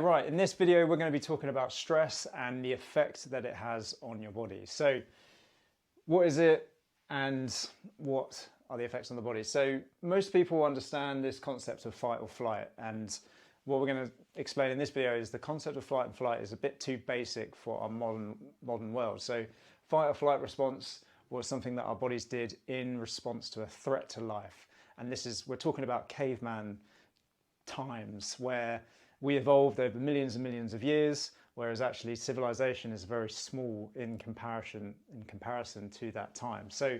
Right, in this video we're going to be talking about stress and the effect that it has on your body. So what is it and what are the effects on the body? So most people understand this concept of fight or flight, and what we're going to explain in this video is the concept of fight and flight is a bit too basic for our modern world. So fight or flight response was something that our bodies did in response to a threat to life. And we're talking about caveman times where we evolved over millions and millions of years, whereas actually civilization is very small in comparison to that time. So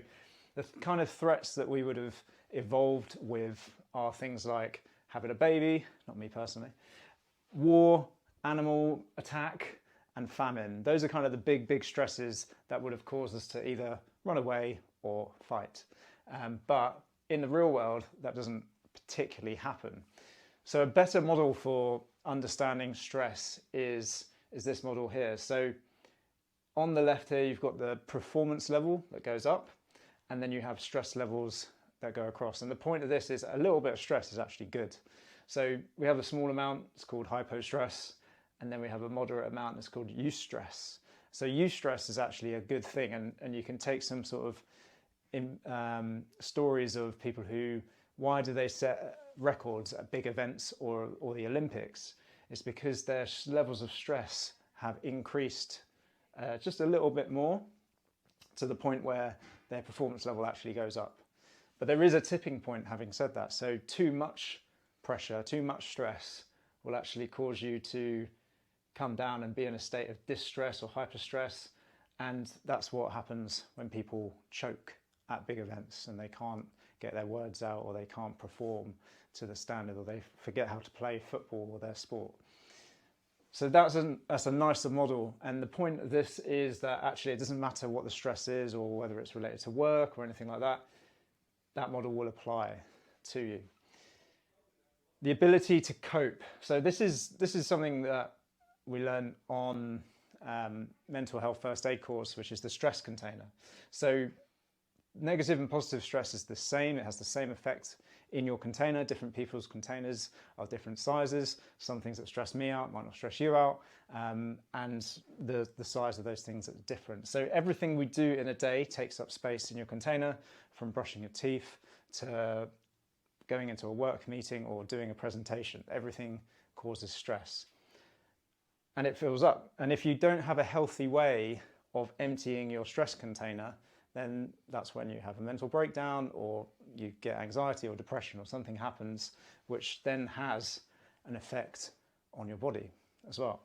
the kind of threats that we would have evolved with are things like having a baby, not me personally, war, animal attack, and famine. Those are kind of the big stresses that would have caused us to either run away or fight. But in the real world, that doesn't particularly happen. So a better model for understanding stress is this model here. So on the left here, you've got the performance level that goes up, and then you have stress levels that go across. And the point of this is a little bit of stress is actually good. So we have a small amount, it's called hypostress, and then we have a moderate amount that's called eustress. So eustress is actually a good thing, and you can take some sort of stories of people who, why do they set records at big events or the Olympics? It's because their levels of stress have increased just a little bit more to the point where their performance level actually goes up. But there is a tipping point, having said that. So too much pressure, too much stress will actually cause you to come down and be in a state of distress or hyperstress. And that's what happens when people choke at big events and they can't get their words out, or they can't perform to the standard, or they forget how to play football or their sport. So that's a nicer model. And the point of this is that actually it doesn't matter what the stress is or whether it's related to work or anything like that, that model will apply to you. The ability to cope. So this is something that we learn on mental health first aid course, which is the stress container. So negative and positive stress is the same. It has the same effect in your container. Different people's containers are different sizes. Some things that stress me out might not stress you out. And the size of those things are different. So everything we do in a day takes up space in your container, from brushing your teeth to going into a work meeting or doing a presentation. Everything causes stress. And it fills up. And if you don't have a healthy way of emptying your stress container, then that's when you have a mental breakdown, or you get anxiety or depression, or something happens which then has an effect on your body as well.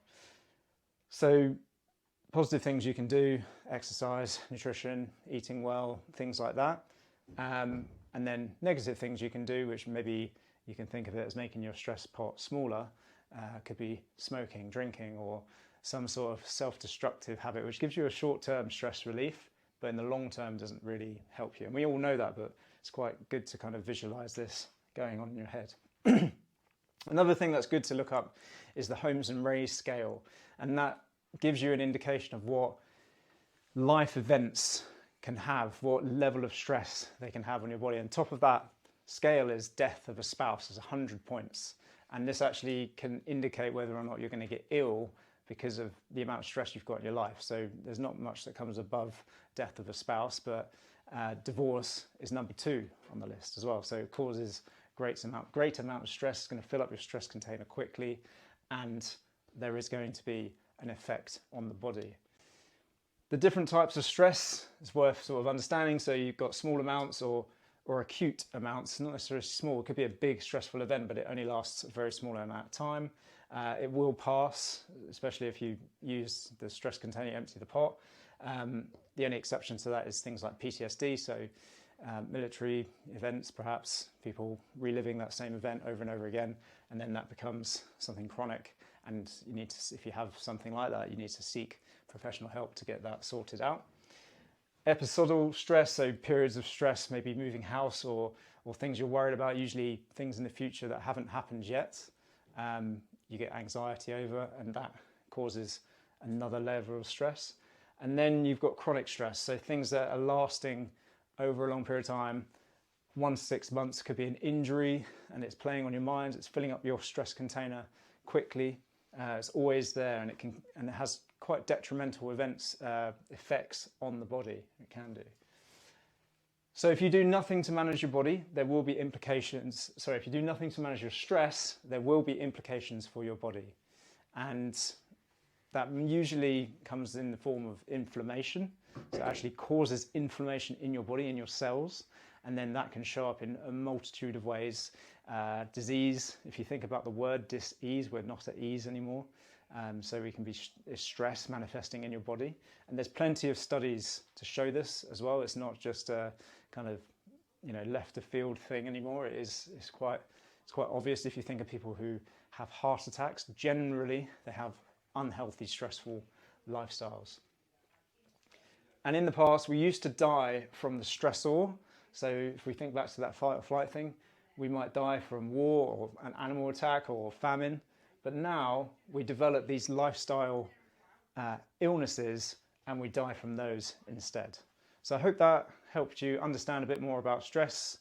So positive things you can do: exercise, nutrition, eating well, things like that. And then negative things you can do, which maybe you can think of it as making your stress pot smaller, could be smoking, drinking, or some sort of self-destructive habit, which gives you a short-term stress relief, but in the long term doesn't really help you. And we all know that, but it's quite good to kind of visualize this going on in your head. Another thing that's good to look up is the Holmes and Ray scale. And that gives you an indication of what life events can have, what level of stress they can have on your body. And top of that scale is death of a spouse, is 100 points. And this actually can indicate whether or not you're going to get ill because of the amount of stress you've got in your life. So there's not much that comes above death of a spouse, but divorce is number 2 on the list as well. So it causes great amount of stress. It's going to fill up your stress container quickly, and there is going to be an effect on the body. The different types of stress is worth sort of understanding. So you've got small amounts or acute amounts, not necessarily small. It could be a big stressful event, but it only lasts a very small amount of time. It will pass, especially if you use the stress container, empty the pot. The only exception to that is things like PTSD, so military events, perhaps people reliving that same event over and over again, and then that becomes something chronic. And you need to, if you have something like that, you need to seek professional help to get that sorted out. Episodal stress, so periods of stress, maybe moving house or things you're worried about, usually things in the future that haven't happened yet. You get anxiety over, and that causes another level of stress. And then you've got chronic stress, so things that are lasting over a long period of time. 1 to 6 months could be an injury, and it's playing on your mind, it's filling up your stress container quickly, It's always there, and it has quite detrimental effects on the body. It can do. So if you do nothing to manage your body, there will be implications. Sorry, if you do nothing to manage your stress, there will be implications for your body. And that usually comes in the form of inflammation. So it actually causes inflammation in your body, in your cells. And then that can show up in a multitude of ways. Disease, if you think about the word dis-ease, we're not at ease anymore. So we can be stress manifesting in your body. And there's plenty of studies to show this as well. It's not just a kind of, left of field thing anymore. It's quite obvious if you think of people who have heart attacks. Generally, they have unhealthy, stressful lifestyles. And in the past, we used to die from the stressor. So if we think back to that fight or flight thing, we might die from war or an animal attack or famine. But now we develop these lifestyle illnesses and we die from those instead. So I hope that helped you understand a bit more about stress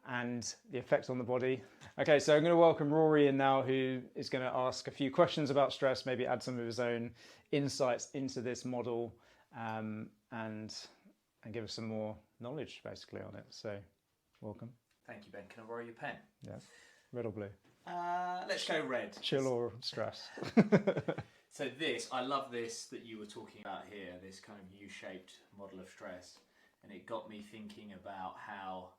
and the effect on the body. Okay, so I'm going to welcome Rory in now, who is going to ask a few questions about stress, maybe add some of his own insights into this model, and give us some more knowledge basically on it. So welcome. Thank you, Ben. Can I borrow your pen? Yeah. Red or blue? Let's go red. Chill or stress? So I love this that you were talking about here, this kind of U-shaped model of stress. And it got me thinking about how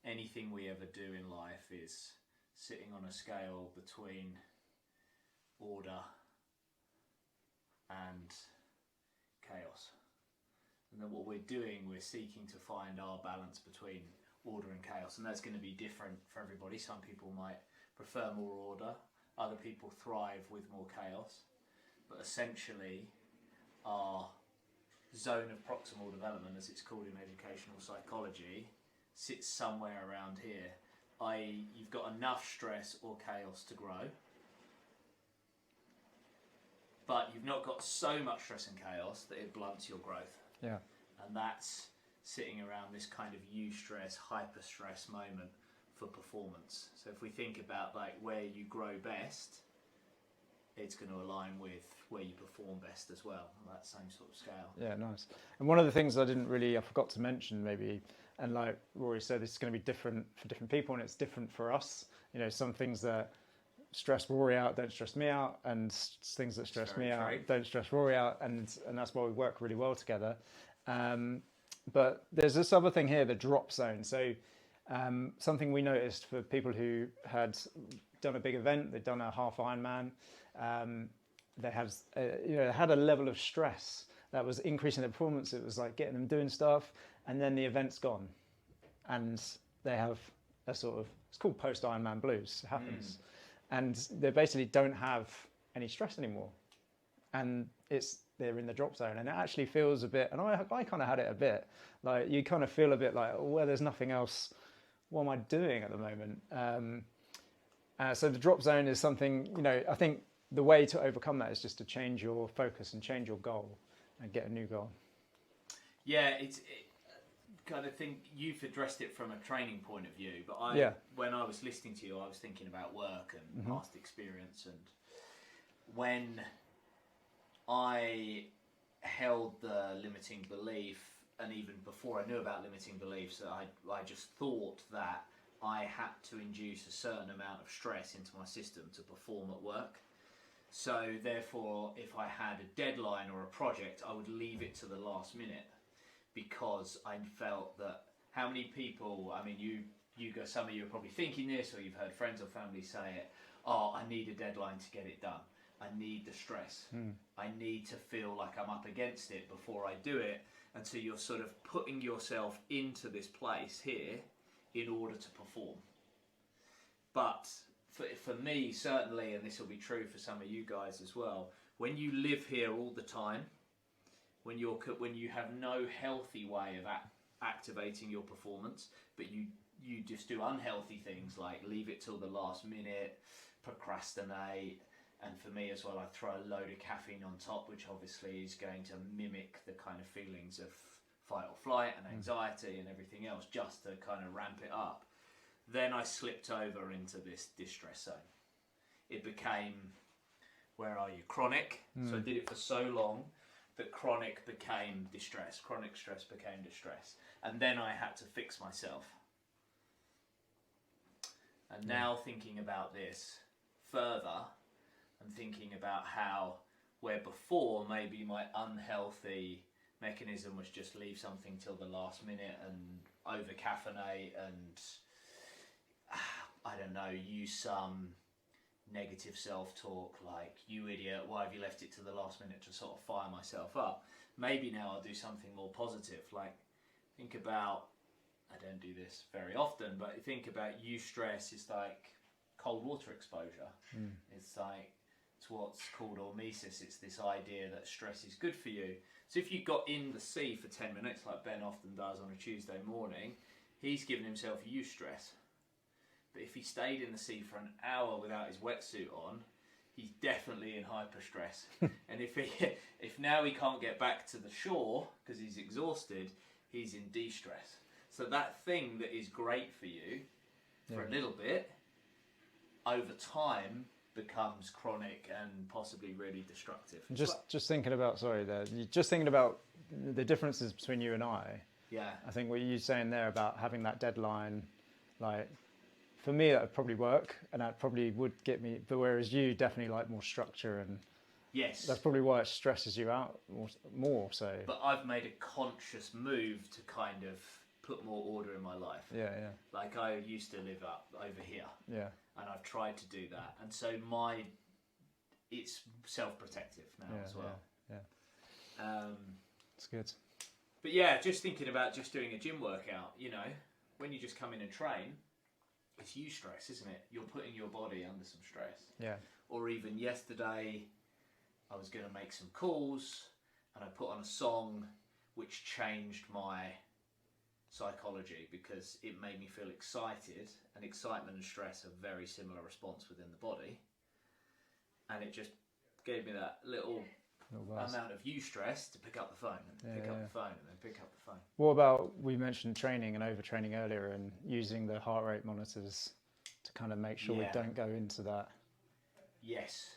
anything we ever do in life is sitting on a scale between order and chaos. And then what we're doing, we're seeking to find our balance between order and chaos. And that's going to be different for everybody. Some people might prefer more order. Other people thrive with more chaos. But essentially, our zone of proximal development, as it's called in educational psychology, sits somewhere around here, i.e. you've got enough stress or chaos to grow, but you've not got so much stress and chaos that it blunts your growth. Yeah. And that's sitting around this kind of eustress, hyper-stress moment for performance. So if we think about like where you grow best, it's going to align with where you perform best as well, that same sort of scale. Yeah, nice. And one of the things I forgot to mention maybe, and like Rory said, it's going to be different for different people and it's different for us. Some things that stress Rory out don't stress me out, and things that stress me out don't stress Rory out, and that's why we work really well together. But there's this other thing here, the drop zone. So something we noticed for people who had done a big event, they'd done a half Ironman, they had a level of stress that was increasing their performance. It was like getting them doing stuff, and then the event's gone, and they have a sort of, it's called post Ironman blues. It happens, and they basically don't have any stress anymore, and they're in the drop zone, and it actually feels a bit. And I kind of had it a bit like you kind of feel a bit like, well, there's nothing else. What am I doing at the moment? So the drop zone is something, I think the way to overcome that is just to change your focus and change your goal and get a new goal. Yeah, it's kind of think you've addressed it from a training point of view, but when I was listening to you, I was thinking about work and past experience, and when I held the limiting belief, and even before I knew about limiting beliefs, I just thought that I had to induce a certain amount of stress into my system to perform at work. So therefore, if I had a deadline or a project, I would leave it to the last minute, because I felt that how many people, I mean, you guys, some of you are probably thinking this, or you've heard friends or family say it, oh, I need a deadline to get it done. I need the stress. I need to feel like I'm up against it before I do it. And so you're sort of putting yourself into this place here in order to perform. But for me, certainly, and this will be true for some of you guys as well, when you live here all the time, when you have no healthy way of activating your performance, but you just do unhealthy things like leave it till the last minute, procrastinate, and for me as well, I throw a load of caffeine on top, which obviously is going to mimic the kind of feelings of fight or flight and anxiety and everything else, just to kind of ramp it up. Then I slipped over into this distress zone. It became Where are you? Chronic. So I did it for so long that chronic became distress. Chronic stress became distress. And then I had to fix myself. And now thinking about this further and thinking about how, where before maybe my unhealthy mechanism was just leave something till the last minute and over caffeinate and I don't know, use some negative self-talk like, you idiot, why have you left it to the last minute, to sort of fire myself up. Maybe now I'll do something more positive, like think about, I don't do this very often, but think about eustress is like cold water exposure. It's like, it's what's called hormesis. It's this idea that stress is good for you. So if you got in the sea for 10 minutes, like Ben often does on a Tuesday morning, he's given himself eustress. But if he stayed in the sea for an hour without his wetsuit on, he's definitely in hyper stress. And if now he can't get back to the shore because he's exhausted, he's in de-stress. So that thing that is great for you for a little bit, over time becomes chronic and possibly really destructive. Just thinking about, just thinking about the differences between you and I. Yeah. I think what you're saying there about having that deadline, like, for me that would probably work and that probably would get me, but whereas you definitely like more structure, and yes, that's probably why it stresses you out more so. But I've made a conscious move to kind of put more order in my life. Yeah. Like I used to live up over here. Yeah. And I've tried to do that. And so it's self-protective now as well. Yeah. It's good. But yeah, just thinking about just doing a gym workout, you know, when you just come in and train, it's eustress, isn't it? You're putting your body under some stress. Yeah. Or even yesterday, I was going to make some calls and I put on a song which changed my psychology because it made me feel excited, and excitement and stress have very similar response within the body, and it just gave me that little amount of eustress to pick up the phone and pick up the phone and then pick up the phone. What about, we mentioned training and overtraining earlier and using the heart rate monitors to kind of make sure we don't go into that? Yes.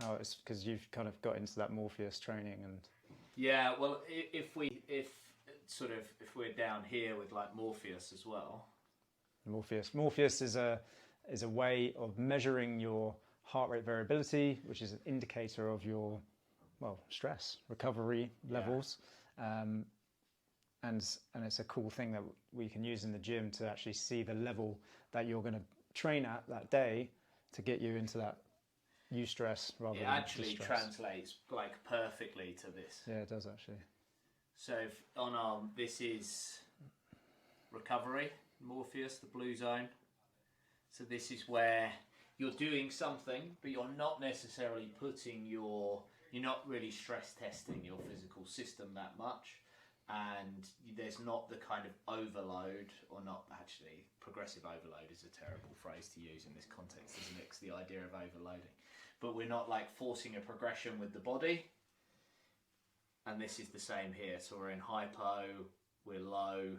How it's because you've kind of got into that Morpheus training and well, if we're down here with like Morpheus as well. Morpheus is a way of measuring your heart rate variability, which is an indicator of your stress recovery levels, and it's a cool thing that we can use in the gym to actually see the level that you're going to train at that day to get you into that eustress rather than actually distress. Translates like perfectly to this. Yeah, it does actually. So this is recovery, Morpheus, the blue zone. So this is where you're doing something, but you're not necessarily you're not really stress testing your physical system that much, and there's not the kind of overload, or not actually, progressive overload is a terrible phrase to use in this context, isn't it? 'Cause the idea of overloading. But we're not like forcing a progression with the body. And this is the same here. So we're in hypo, we're low.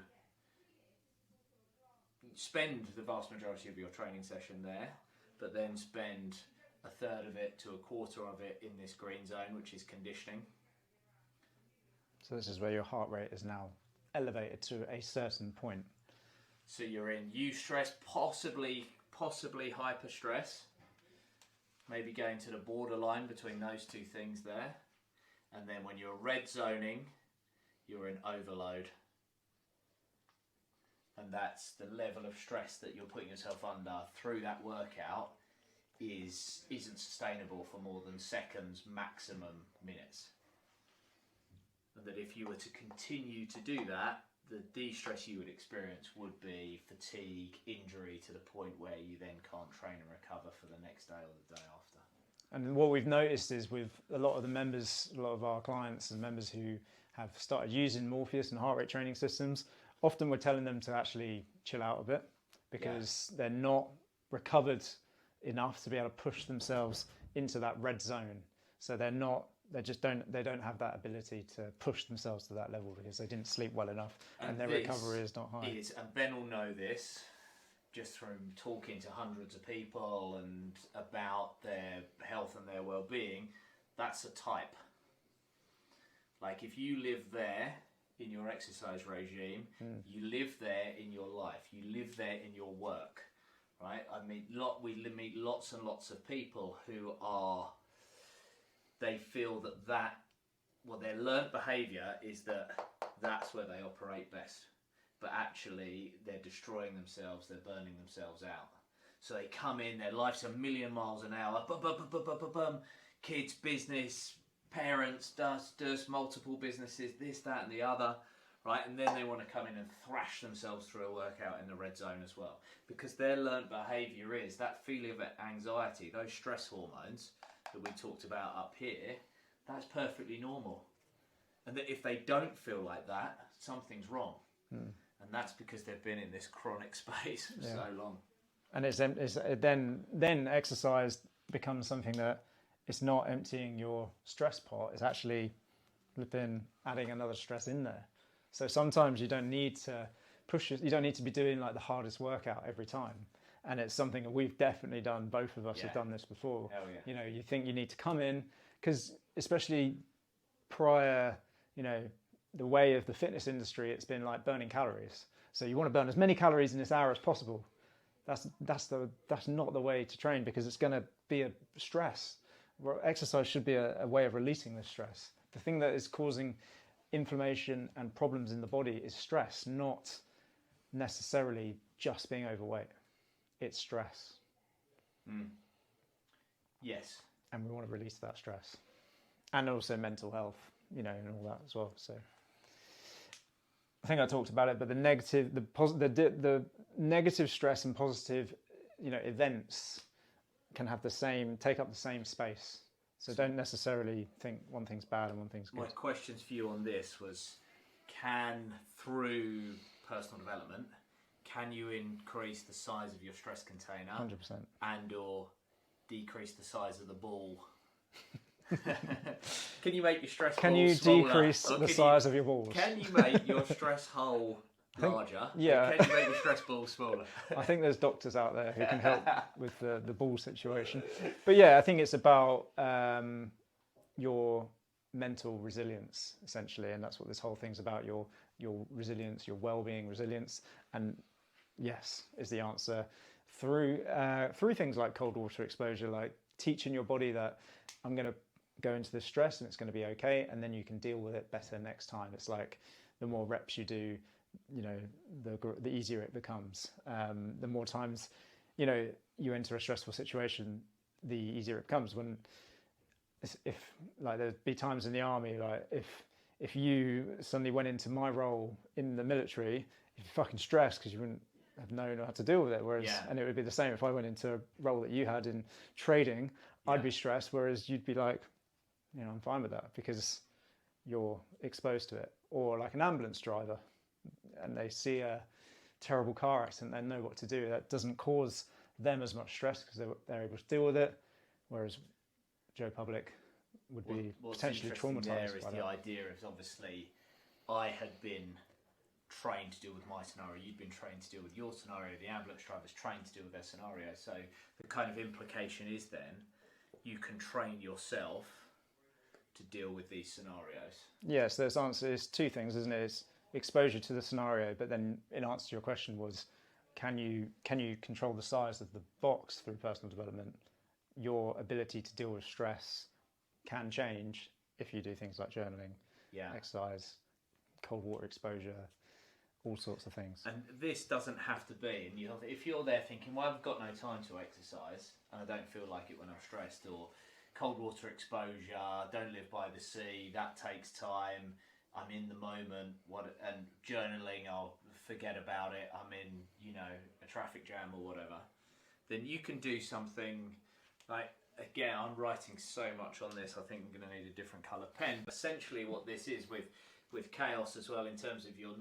Spend the vast majority of your training session there, but then spend a third of it to a quarter of it in this green zone, which is conditioning. So this is where your heart rate is now elevated to a certain point. So you're in eustress, possibly hyper stress, maybe going to the borderline between those two things there. And then when you're red zoning, you're in overload. And that's the level of stress that you're putting yourself under through that workout isn't sustainable for more than seconds, maximum minutes. And that if you were to continue to do that, the de-stress you would experience would be fatigue, injury, to the point where you then can't train and recover for the next day or the day after. And what we've noticed is with a lot of the members, a lot of our clients and members who have started using Morpheus and heart rate training systems, often we're telling them to actually chill out a bit because they're not recovered enough to be able to push themselves into that red zone. So they don't have that ability to push themselves to that level because they didn't sleep well enough and their recovery is not high. And Ben will know this, just from talking to hundreds of people and about their health and their well-being, that's a type. Like if you live there in your exercise regime, you live there in your life, you live there in your work, right? I mean, we meet lots and lots of people who they feel that their learnt behaviour is that's where they operate best. But actually, they're destroying themselves, they're burning themselves out. So they come in, their life's a million miles an hour, kids, business, parents, dust, multiple businesses, this, that and the other, right? And then they want to come in and thrash themselves through a workout in the red zone as well. Because their learnt behaviour is that feeling of anxiety, those stress hormones that we talked about up here, that's perfectly normal. And that if they don't feel like that, something's wrong. And that's because they've been in this chronic space for so long. And then exercise becomes something that it's not emptying your stress pot. It's actually adding another stress in there. So sometimes you don't need to push it. You don't need to be doing like the hardest workout every time. And it's something that we've definitely done. Both of us have done this before. Hell yeah. You know, you think you need to come in because especially prior, you know, the way of the fitness industry, it's been like burning calories. So you want to burn as many calories in this hour as possible. That's not the way to train because it's going to be a stress. Exercise should be a way of releasing this stress. The thing that is causing inflammation and problems in the body is stress, not necessarily just being overweight. It's stress. Yes. And we want to release that stress. And also mental health, you know, and all that as well. So I think I talked about it, but the negative stress and positive, you know, events can have take up the same space. So don't necessarily think one thing's bad and one thing's good. My questions for you on this was, through personal development, can you increase the size of your stress container? 100%. And or decrease the size of the ball? Can you make your stress ball smaller? Can you decrease the size of your balls? Can you make your stress hole larger? Yeah. Can you make your stress ball smaller? I think there's doctors out there who can help with the ball situation. But yeah, I think it's about your mental resilience, essentially. And that's what this whole thing's about, your resilience, your well-being resilience. And yes, is the answer through things like cold water exposure, like teaching your body that I'm going to go into this stress and it's going to be okay, and then you can deal with it better next time. It's like the more reps you do, you know, the easier it becomes. The more times, you know, you enter a stressful situation, the easier it becomes. If like there'd be times in the army, like if you suddenly went into my role in the military, you'd be fucking stressed because you wouldn't have known how to deal with it. Whereas, and it would be the same if I went into a role that you had in trading, I'd be stressed, whereas you'd be like, you know, I'm fine with that because you're exposed to it. Or like an ambulance driver, and they see a terrible car accident, they know what to do. That doesn't cause them as much stress because they're able to deal with it, whereas Joe Public would be potentially traumatized. There is the idea of, obviously, I had been trained to deal with my scenario, you'd been trained to deal with your scenario, the ambulance driver's trained to deal with their scenario. So the kind of implication is then you can train yourself to deal with these scenarios. Yes, there's answer is two things, isn't it? It's exposure to the scenario, but then in answer to your question was, can you control the size of the box through personal development? Your ability to deal with stress can change if you do things like journaling, exercise, cold water exposure, all sorts of things. And this doesn't have to be, and if you're there thinking, well, I've got no time to exercise and I don't feel like it when I'm stressed, or cold water exposure, don't live by the sea, that takes time, I'm in the moment, and journaling, I'll forget about it, I'm in, you know, a traffic jam or whatever, then you can do something like, again, I'm writing so much on this, I think I'm going to need a different colour pen. But essentially what this is with chaos as well, in terms of your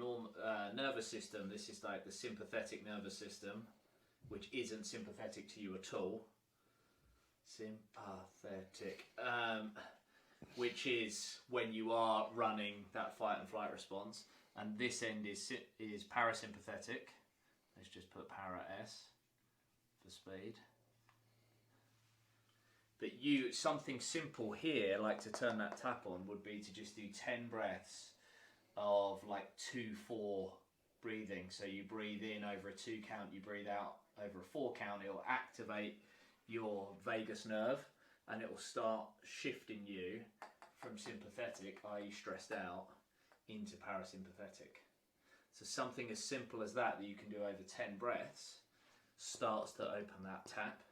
nervous system, this is like the sympathetic nervous system, which isn't sympathetic to you at all. Sympathetic, which is when you are running that fight and flight response, and this end is parasympathetic. Let's just put para S for speed. But something simple here, like to turn that tap on, would be to just do 10 breaths of like 2-4 breathing. So you breathe in over a 2 count, you breathe out over a 4 count. It'll activate your vagus nerve and it will start shifting you from sympathetic, i.e. stressed out, into parasympathetic. So something as simple as that you can do over 10 breaths starts to open that tap.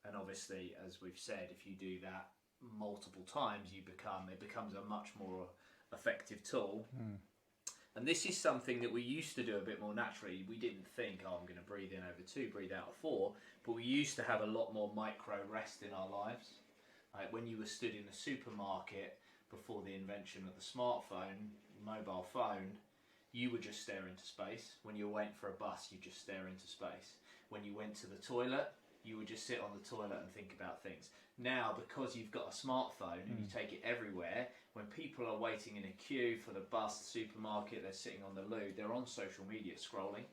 And obviously, as we've said, if you do that multiple times, it becomes a much more effective tool. And this is something that we used to do a bit more naturally. We didn't think, oh, I'm going to breathe in over 2, breathe out 4, but we used to have a lot more micro rest in our lives. Like when you were stood in a supermarket before the invention of the smartphone, mobile phone, you would just stare into space. When you were waiting for a bus, you just stare into space. When you went to the toilet, you would just sit on the toilet and think about things. Now, because you've got a smartphone and you take it everywhere, when people are waiting in a queue for the bus, the supermarket, they're sitting on the loo, they're on social media scrolling.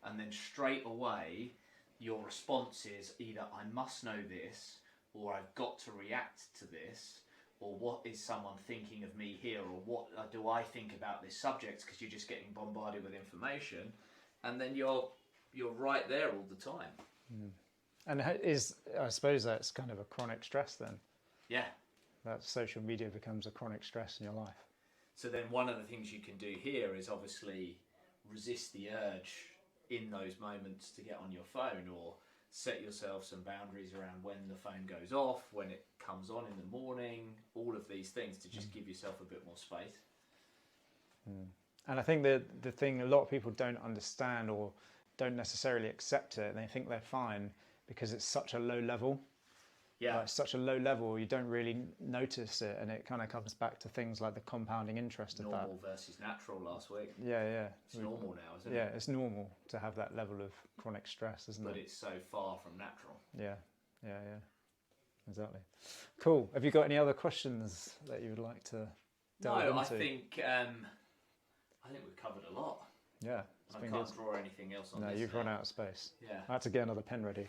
And then straight away, your response is either I must know this, or I've got to react to this, or what is someone thinking of me here, or what do I think about this subject, because you're just getting bombarded with information, and then you're right there all the time. And I suppose that's kind of a chronic stress then. Yeah. That social media becomes a chronic stress in your life. So then one of the things you can do here is obviously resist the urge in those moments to get on your phone, or set yourself some boundaries around when the phone goes off, when it comes on in the morning, all of these things to just give yourself a bit more space. And I think the thing a lot of people don't understand or don't necessarily accept it, and they think they're fine because it's such a low level. Yeah. It's such a low level, you don't really notice it, and it kind of comes back to things like the compounding interest of that. Normal versus natural last week. Yeah. It's normal now, isn't it? Yeah, it's normal to have that level of chronic stress, isn't it? But it's so far from natural. Yeah. Exactly. Cool. Have you got any other questions that you would like to delve into? I think we've covered a lot. Yeah. I can't draw anything else on this. No, you've run out of space. Yeah. I had to get another pen ready.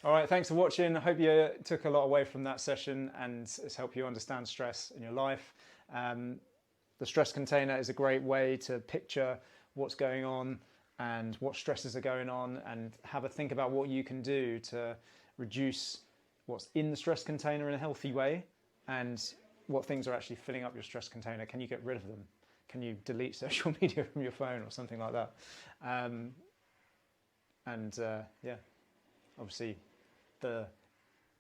All right, thanks for watching. I hope you took a lot away from that session and it's helped you understand stress in your life. The stress container is a great way to picture what's going on and what stresses are going on, and have a think about what you can do to reduce what's in the stress container in a healthy way, and what things are actually filling up your stress container. Can you get rid of them? Can you delete social media from your phone or something like that? Obviously the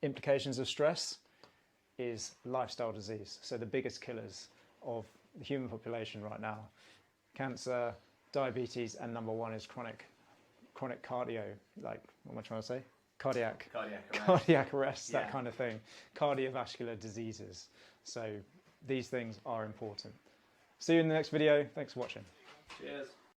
implications of stress is lifestyle disease. So the biggest killers of the human population right now: cancer, diabetes, and number one is chronic cardio, like, what am I trying to say? Cardiac arrest, that kind of thing. Cardiovascular diseases. So these things are important. See you in the next video. Thanks for watching. Cheers.